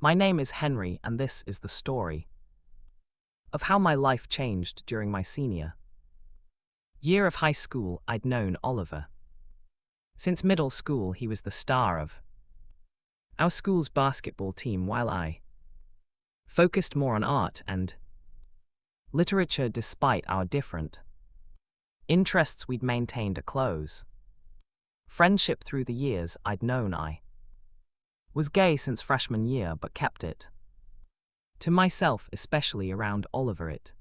My name is Henry, and this is the story of how my life changed during my senior year of high school. I'd known Oliver since middle school. He was the star of our school's basketball team, while I focused more on art and literature. Despite our different interests, we'd maintained a close friendship through the years. I'd known I was gay since freshman year, but kept it to myself, especially around Oliver. It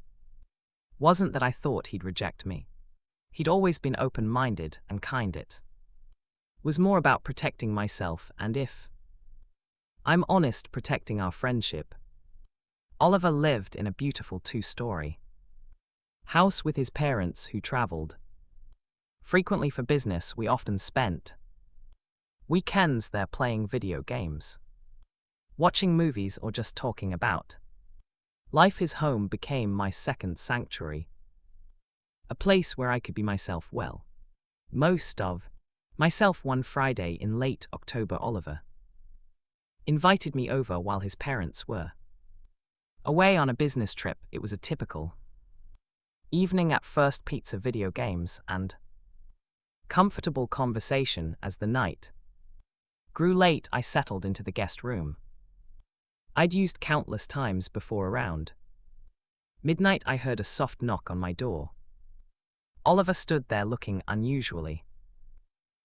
wasn't that I thought he'd reject me. He'd always been open-minded and kind. It was more about protecting myself and, if I'm honest, protecting our friendship. Oliver lived in a beautiful two-story house with his parents, who traveled frequently for business. We often spent weekends there playing video games, watching movies, or just talking about life. His home became my second sanctuary, a place where I could be myself, well, most of myself. One Friday in late October, Oliver invited me over while his parents were away on a business trip. It was a typical evening. At first, pizza, video games, and comfortable conversation. As the night grew late, I settled into the guest room I'd used countless times before. Around midnight, I heard a soft knock on my door. Oliver stood there looking unusually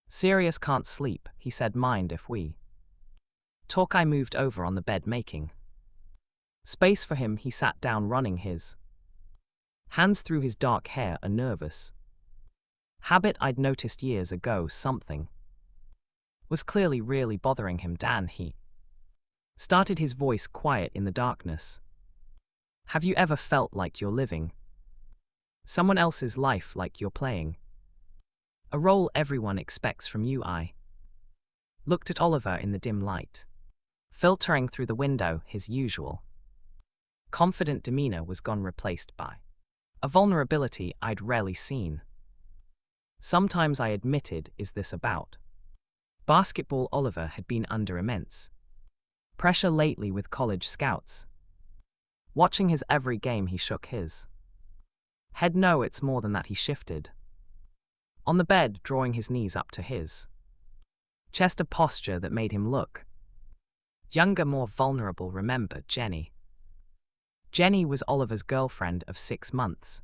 serious. "Can't sleep," he said. "Mind if we talk?" I moved over on the bed, making space for him. He sat down, running his hands through his dark hair, a nervous habit I'd noticed years ago. Something was clearly really bothering him. "Dan," he started, his voice quiet in the darkness, "have you ever felt like you're living someone else's life, like you're playing a role everyone expects from you?" I looked at Oliver in the dim light filtering through the window. His usual confident demeanor was gone, replaced by a vulnerability I'd rarely seen. "Sometimes," I admitted. "Is this about basketball?" Oliver had been under immense pressure lately with college scouts. Watching his every game, he shook his head. "No, it's more than that." He shifted on the bed, drawing his knees up to his chest, a posture that made him look younger, more vulnerable. "Remember Jenny?" Jenny was Oliver's girlfriend of 6 months.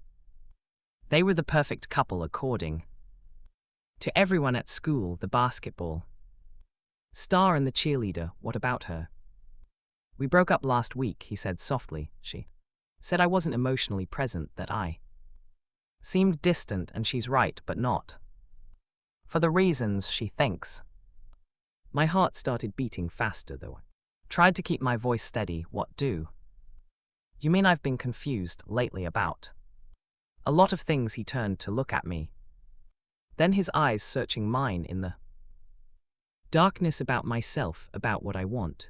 They were the perfect couple, according to everyone at school, the basketball star and the cheerleader. "What about her?" "We broke up last week," he said softly. "She said I wasn't emotionally present, that I seemed distant, and she's right, but not for the reasons she thinks." My heart started beating faster, though I tried to keep my voice steady. "What do you mean?" "I've been confused lately about a lot of things." He turned to look at me, then his eyes searching mine in the darkness. "About myself, about what I want,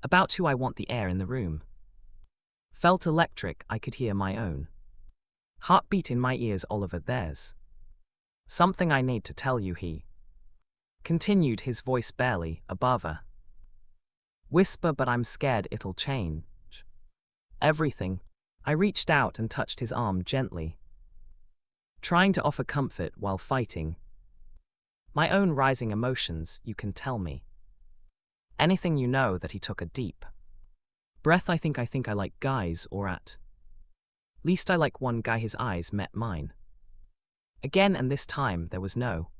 about who I want." The air in the room felt electric. I could hear my own heartbeat in my ears. "Oliver, there's something I need to tell you," he continued, his voice barely above a whisper. "But I'm scared it'll change everything." I reached out and touched his arm gently, trying to offer comfort while fighting my own rising emotions. "You can tell me anything you know." That he took a deep breath. I think I like guys, or at least I like one guy." His eyes met mine again, and this time there was no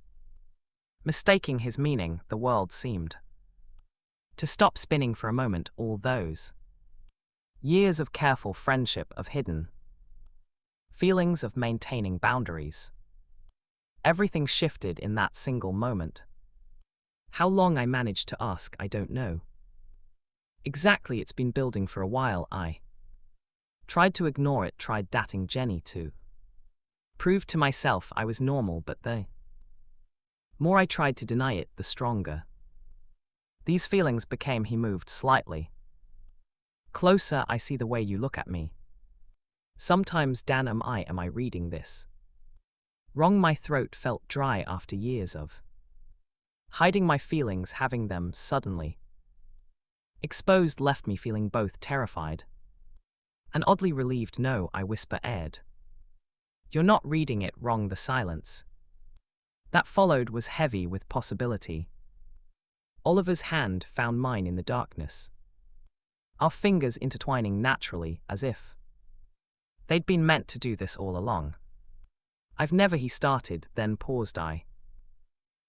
mistaking his meaning. The world seemed to stop spinning for a moment. All those years of careful friendship, of hidden feelings, of maintaining boundaries, everything shifted in that single moment. How long I managed to ask, I don't know exactly. It's been building for a while. I tried to ignore it, tried dating Jenny to prove to myself I was normal, but the more I tried to deny it, the stronger these feelings became. He moved slightly closer. "I see the way you look at me sometimes, Dan. Am I reading this wrong?" My throat felt dry after years of hiding my feelings, having them suddenly Exposed left me feeling both terrified and oddly relieved. No, I whisper aired. You're not reading it wrong. The silence that followed was heavy with possibility. Oliver's hand found mine in the darkness, our fingers intertwining naturally as if they'd been meant to do this all along. I've never, he started, then paused. I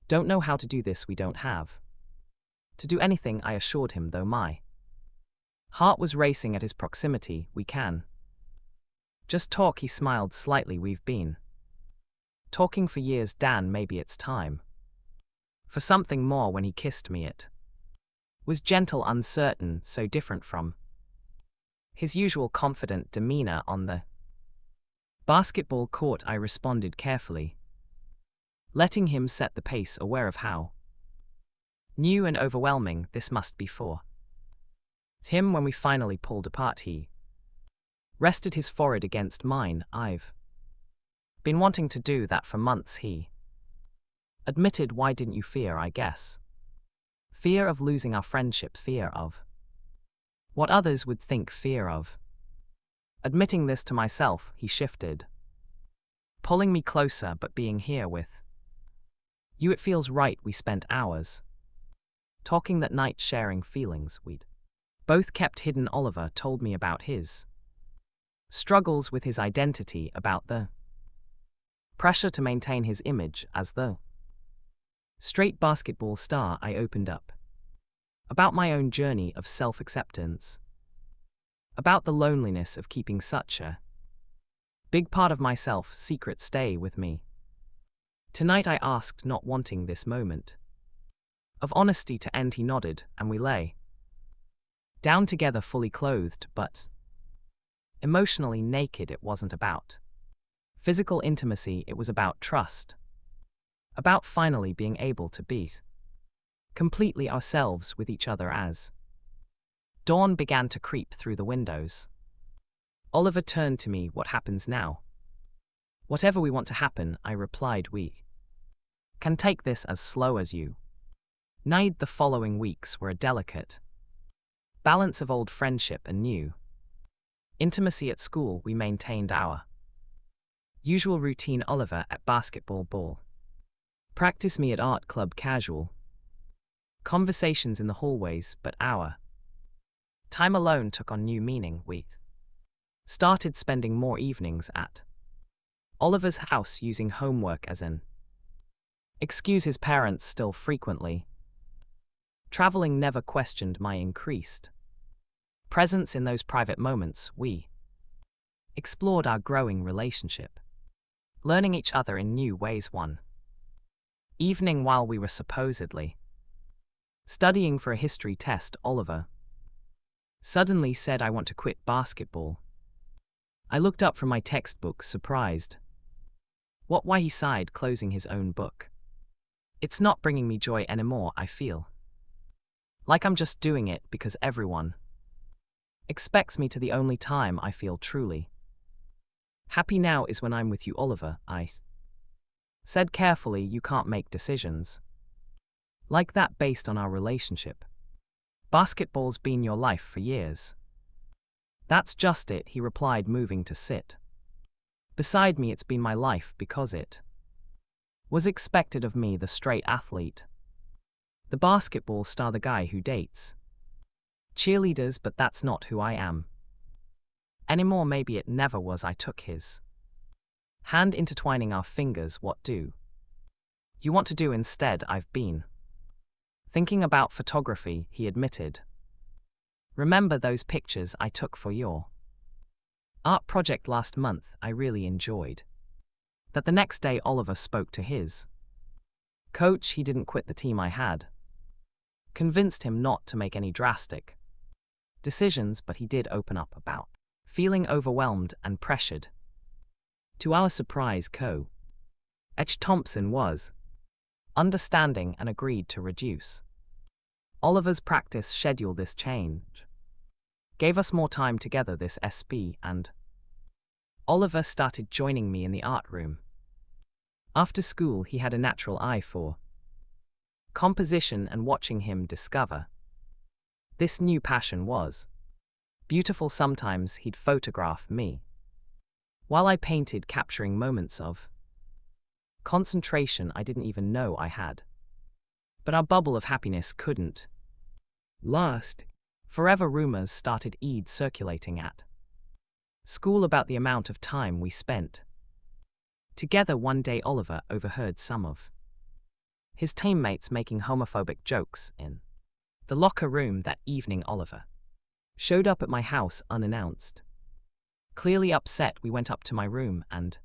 don't know how to do this. We don't have to do anything, I assured him, though my heart was racing at his proximity. We can just talk, he smiled slightly. We've been talking for years, Dan. Maybe it's time for something more. When he kissed me, it was gentle, uncertain, so different from his usual confident demeanor on the basketball court. I responded carefully, letting him set the pace, aware of how new and overwhelming this must be for him. When we finally pulled apart, he rested his forehead against mine. I've been wanting to do that for months, he admitted. Why didn't you? Fear, I guess. Fear of losing our friendship, fear of what others would think, fear of admitting this to myself. He shifted, pulling me closer. But being here with you, it feels right. We spent hours talking that night, sharing feelings we'd both kept hidden. Oliver told me about his struggles with his identity, about the pressure to maintain his image as the straight basketball star. I opened up about my own journey of self-acceptance, about the loneliness of keeping such a big part of myself secret. Stay with me tonight, I asked, not wanting this moment of honesty to end. He nodded, and we lay down together, fully clothed, but emotionally naked. It wasn't about physical intimacy, it was about trust, about finally being able to be completely ourselves with each other. As dawn began to creep through the windows, Oliver turned to me. What happens now? Whatever we want to happen, I replied. We can take this as slow as you need. The following weeks were a delicate balance of old friendship and new intimacy. At school, we maintained our usual routine. Oliver at basketball ball practice, me at art club, casual conversations in the hallways. But our time alone took on new meaning. We started spending more evenings at Oliver's house, using homework as an excuse. His parents still frequently traveling never questioned my increased presence in those private moments. We explored our growing relationship, learning each other in new ways. One evening, while we were supposedly studying for a history test, Oliver suddenly said, I want to quit basketball. I looked up from my textbook, surprised. What? Why? He sighed, closing his own book. It's not bringing me joy anymore. I feel like I'm just doing it because everyone expects me to. The only time I feel truly happy now is when I'm with you, Oliver. I said carefully. You can't make decisions like that based on our relationship. Basketball's been your life for years. That's just it, he replied, moving to sit beside me. It's been my life because it was expected of me, the straight athlete, the basketball star, the guy who dates cheerleaders. But that's not who I am anymore. Maybe it never was. I took his hand, intertwining our fingers. What do you want to do instead? I've been thinking about photography, he admitted. Remember those pictures I took for your art project last month? I really enjoyed that. The next day, Oliver spoke to his coach. He didn't quit the team. I had convinced him not to make any drastic decisions, but he did open up about feeling overwhelmed and pressured. To our surprise, Coach Thompson was understanding and agreed to reduce Oliver's practice schedule. This change gave us more time together. This SP and Oliver started joining me in the art room. After school, he had a natural eye for composition, and watching him discover This new passion was beautiful. Sometimes he'd photograph me, while I painted, capturing moments of concentration I didn't even know I had. But our bubble of happiness couldn't last forever. Rumors started circulating at school about the amount of time we spent together. One day Oliver overheard some of his teammates making homophobic jokes in the locker room. That evening Oliver showed up at my house unannounced. Clearly upset, we went up to my room and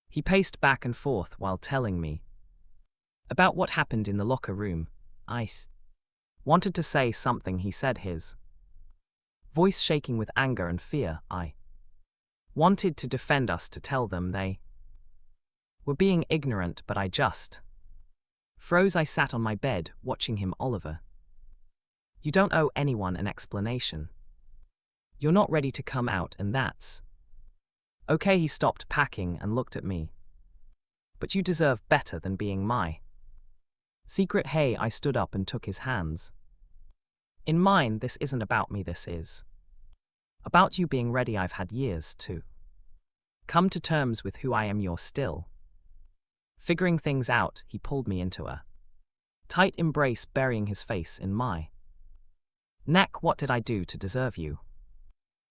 he paced back and forth while telling me about what happened in the locker room. I wanted to say something, he said, his voice shaking with anger and fear. I wanted to defend us, to tell them they were being ignorant, but I just froze. I sat on my bed, watching him. Oliver, you don't owe anyone an explanation. You're not ready to come out, and that's okay. He stopped packing and looked at me. But you deserve better than being my secret. Hey, I stood up and took his hands in mine. This isn't about me, this is about you being ready. I've had years to come to terms with who I am. You're still figuring things out. He pulled me into a tight embrace, burying his face in my neck. What did I do to deserve you?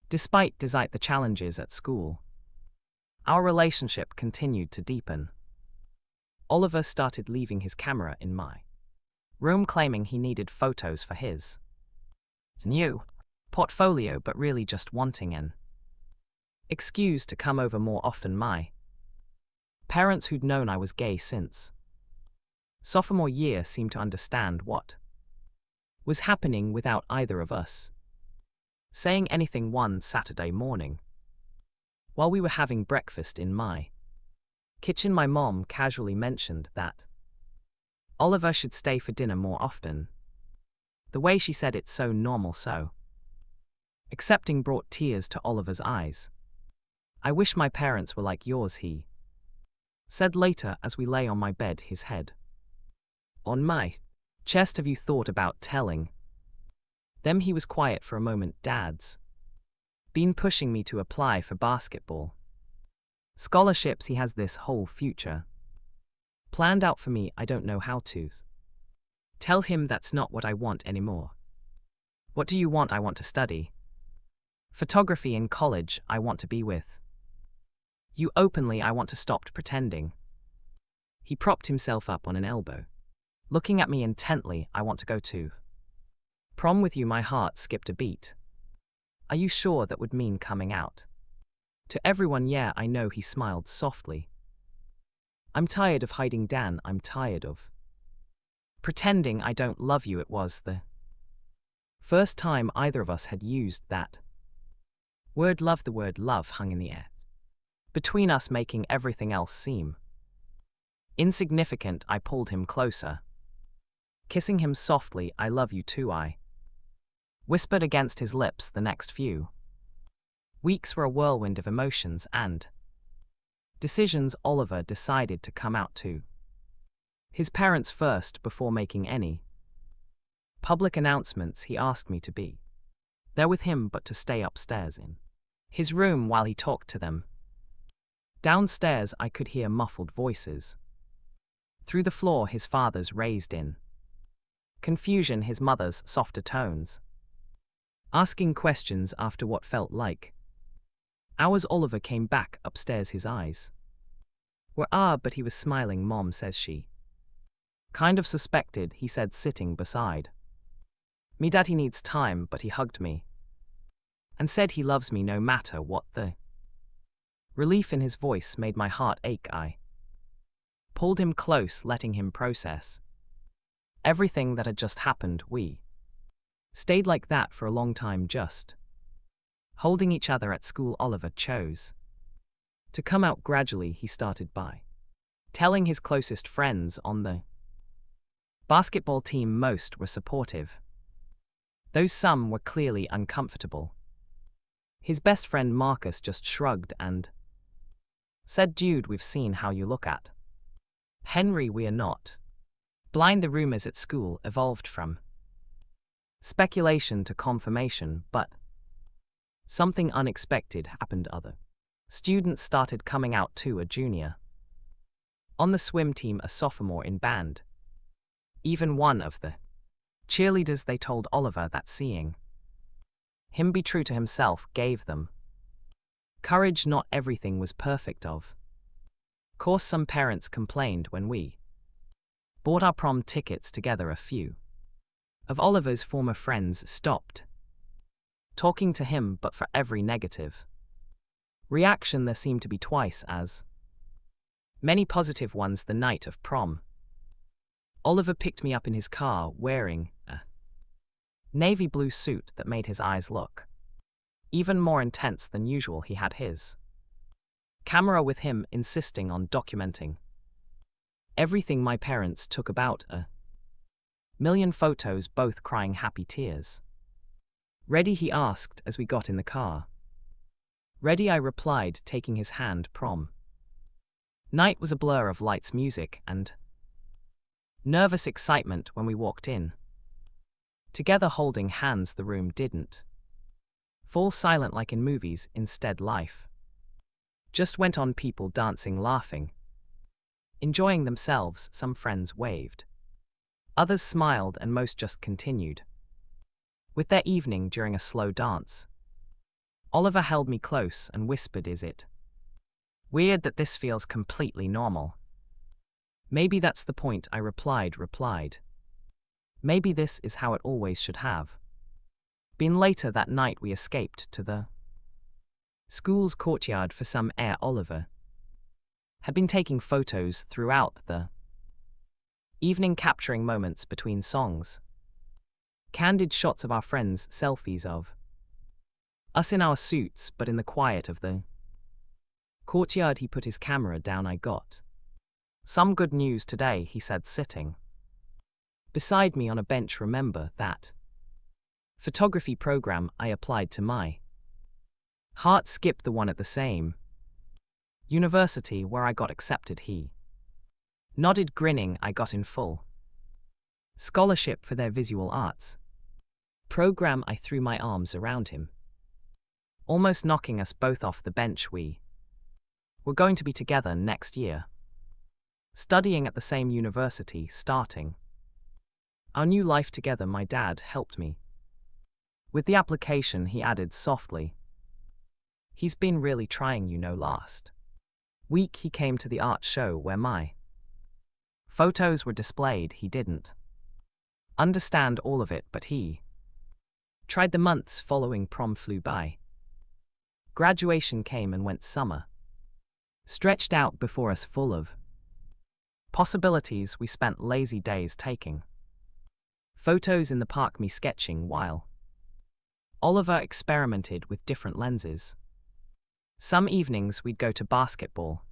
Despite the challenges at school, our relationship continued to deepen. Oliver started leaving his camera in my room, claiming he needed photos for his new portfolio, but really just wanting an excuse to come over more often. My parents, who'd known I was gay since sophomore year, seemed to understand what was happening without either of us saying anything. One Saturday morning, while we were having breakfast in my kitchen, my mom casually mentioned that Oliver should stay for dinner more often. The way she said it, so normal, so accepting, brought tears to Oliver's eyes. I wish my parents were like yours, he said later as we lay on my bed, his head on my chest. Have you thought about telling them? He was quiet for a moment. Dad's been pushing me to apply for basketball scholarships. He has this whole future planned out for me. I don't know how to tell him that's not what I want anymore. What do you want? I want to study photography in college. I want to be with you openly. I want to stop pretending. He propped himself up on an elbow, looking at me intently. I want to go to prom with you. My heart skipped a beat. Are you sure that would mean coming out to everyone? Yeah, I know. He smiled softly. I'm tired of hiding, Dan. I'm tired of pretending I don't love you. It was the first time either of us had used that word love. The word love hung in the air between us, making everything else seem insignificant. I pulled him closer, kissing him softly. I love you too, I whispered against his lips. The next few weeks were a whirlwind of emotions and decisions. Oliver decided to come out to his parents first before making any public announcements. He asked me to be there with him, but to stay upstairs in his room while he talked to them. Downstairs, I could hear muffled voices through the floor, his father's raised in confusion, his mother's softer tones, asking questions after what felt like hours. Oliver came back upstairs. His eyes were but he was smiling. Mom says she kind of suspected, he said, sitting beside me. Daddy needs time, but he hugged me and said he loves me no matter what. The relief in his voice made my heart ache. I pulled him close, letting him process everything that had just happened. We stayed like that for a long time, just holding each other at school. Oliver chose to come out gradually. He started by telling his closest friends on the basketball team. Most were supportive, though some were clearly uncomfortable. His best friend Marcus just shrugged and said, "Dude, we've seen how you look at Henry. We are not blind." The rumors at school evolved from Speculation to confirmation, but something unexpected happened. Other students started coming out too, a junior on the swim team, a sophomore in band. Even one of the cheerleaders, they told Oliver that seeing him be true to himself gave them courage. Not everything was perfect. Of course, some parents complained when we bought our prom tickets together. A few of Oliver's former friends stopped talking to him, but for every negative reaction there seemed to be twice as many positive ones. The night of prom, Oliver picked me up in his car wearing a navy blue suit that made his eyes look even more intense than usual. He had his camera with him, insisting on documenting everything. My parents took about a million photos, both crying happy tears. "Ready?" he asked as we got in the car. "Ready," I replied, taking his hand. Prom night was a blur of lights, music, and nervous excitement when we walked in together, holding hands. The room didn't fall silent like in movies. Instead, life just went on, people dancing, laughing, enjoying themselves. Some friends waved, others smiled, and most just continued with their evening. During a slow dance, Oliver held me close and whispered, "Is it weird that this feels completely normal?" "Maybe that's the point," I replied. "Maybe this is how it always should have been." Later that night we escaped to the school's courtyard for some air. Oliver had been taking photos throughout the evening, capturing moments between songs, candid shots of our friends, selfies of us in our suits. But in the quiet of the courtyard he put his camera down. "I got some good news today," he said, sitting beside me on a bench. "Remember that photography program I applied to?" My heart skipped. "The one at the same university where I got accepted?" He nodded, grinning. "I got in full scholarship for their visual arts program." I threw my arms around him, almost knocking us both off the bench. We were going to be together next year, studying at the same university, starting our new life together. My dad helped me with the application, he added softly. "He's been really trying, you know. Last week he came to the art show where my photos were displayed. He didn't understand all of it, but he tried." The months following prom flew by. Graduation came and went. Summer stretched out before us, full of possibilities. We spent lazy days taking photos in the park, me sketching while Oliver experimented with different lenses. Some evenings we'd go to basketball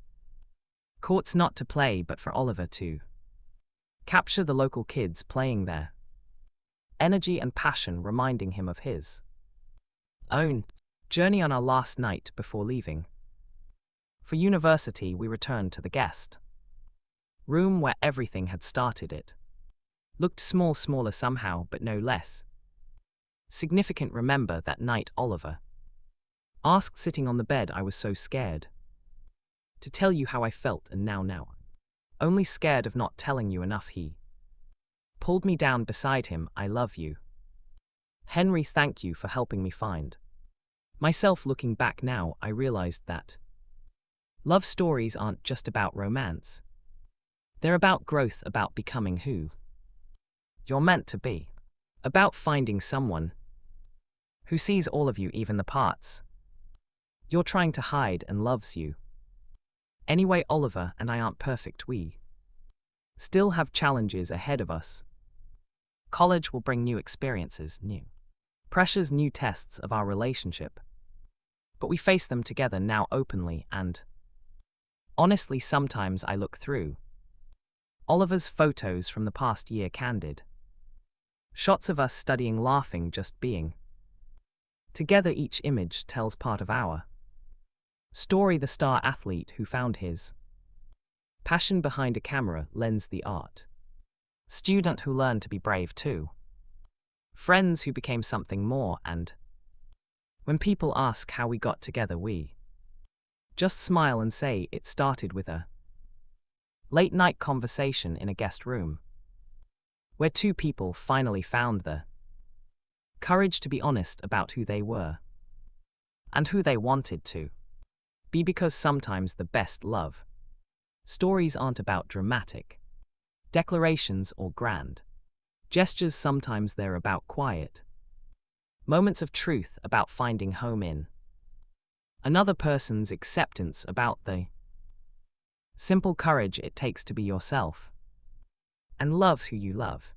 courts, not to play but for Oliver to capture the local kids playing there, energy and passion reminding him of his own journey. On our last night before leaving for university, we returned to the guest room where everything had started. It looked small, smaller somehow, but no less significant. "Remember that night?" Oliver asked, sitting on the bed. I was so scared to tell you how I felt, and now only scared of not telling you enough. He pulled me down beside him. "I love you, Henry. Thank you for helping me find myself." Looking back now, I realized that love stories aren't just about romance. They're about growth, about becoming who you're meant to be, about finding someone who sees all of you, even the parts you're trying to hide, and loves you anyway. Oliver and I aren't perfect. We still have challenges ahead of us. College will bring new experiences, new pressures, new tests of our relationship. But we face them together now, openly and honestly. Sometimes I look through Oliver's photos from the past year, candid shots of us studying, laughing, just being together. Each image tells part of our story. The star athlete who found his passion behind a camera lens, the art student who learned to be brave too. friends who became something more, and when people ask how we got together, we just smile and say it started with a late night conversation in a guest room, where two people finally found the courage to be honest about who they were and who they wanted to be, because sometimes the best love stories aren't about dramatic declarations or grand gestures. Sometimes they're about quiet moments of truth, about finding home in another person's acceptance, about the simple courage it takes to be yourself and love who you love.